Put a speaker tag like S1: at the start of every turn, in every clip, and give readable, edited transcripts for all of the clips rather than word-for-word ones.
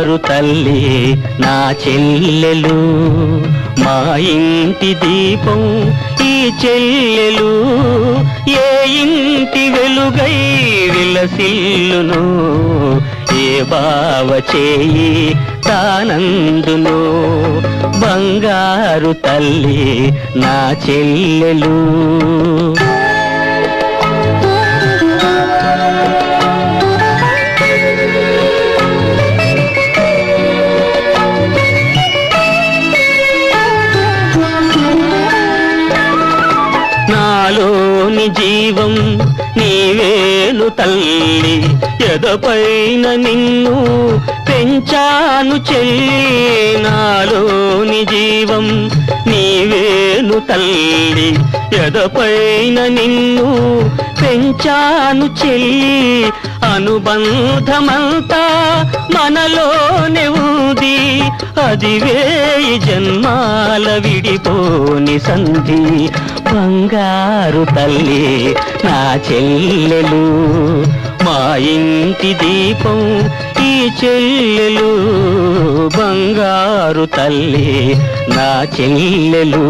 S1: బంగారు తల్లి నా చెల్లెలు, మా ఇంటి దీపం ఈ చెల్లెలు. ఏ ఇంటి వెలుగై విలసిల్లును, ఏ బావ చేయి తానందును. బంగారు తల్లి నా చెల్లెలు. నాలోని జీవం నీవేను తల్లి, ఎదపైన నిన్ను పెంచాను చెల్లి. నాలోని జీవం నీవేను తల్లి, ఎదపైన నిన్ను పెంచాను చెల్లి. అనుబంధమంతా మనలోనే ఉంది, అది వేయి జన్మాల విడిపోని సంధి. బంగారు తల్లి నా చెల్లెలు, మా ఇంటి దీపం ఈ చెల్లెలు. బంగారు తల్లి నా చెల్లెలు.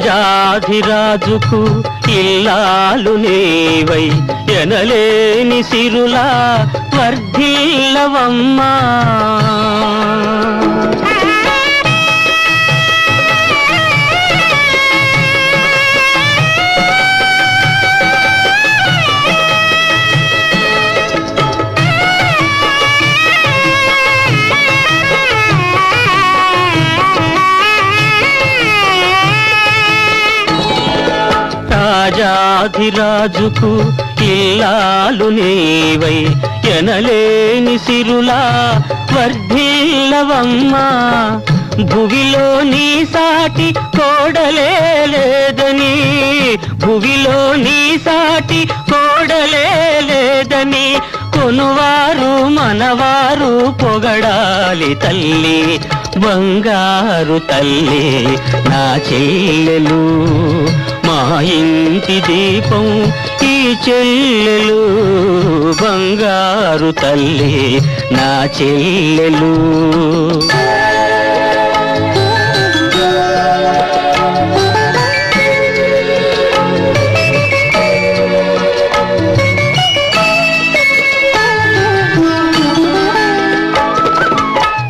S1: రాజాధిరాజుకు ఇల్లాలు నీవై, ఎనలేని సిరులా వర్ధిల్లవమ్మా. రాజాధిరాజుకు ఇల్లాలు నీవై, ఎనలేని సిరులా వర్ధిల్లవమ్మా. భువిలో నీ సాటి కోడలే లేదని, భువిలో నీ సాటి కోడలే లేదని కొనువారు మనవారు పొగడాలి తల్లి. బంగారు తల్లి నా చెల్లెలు, మా ఇంటి దీపం ఈ చెల్లెలు. బంగారు తల్లి నా చెల్లెలు.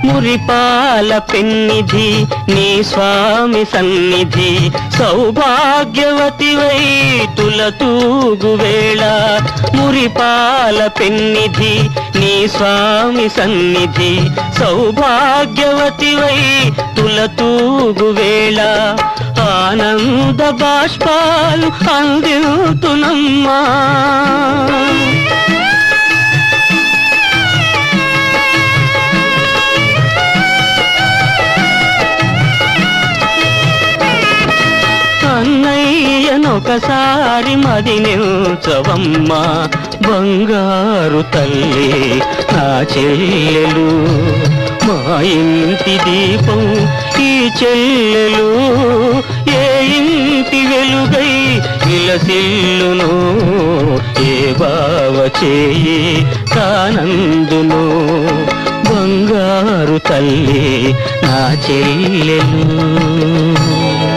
S1: మురిపాల పెన్నిధి నీ స్వామి సన్నిధి, సౌభాగ్యవతివై తులతూగు వేళ. మురిపాల పెన్నిధి నీ స్వామి సన్నిధి, సౌభాగ్యవతివై తులతూగు వేళ. ఆనంద బాష్పాలు అందితునమ్మా. అన్నయ్యనొకసారి మది నిల్చవమ్మా. బంగారు తల్లి నా చెల్లెలు, మా ఇంటి దీపం ఈ చెల్లెలు. ఏ ఇంటి వెలుగై విలసిల్లును, ఏ బావ చేయి తానందును. బంగారు తల్లి నా చెల్లెలు.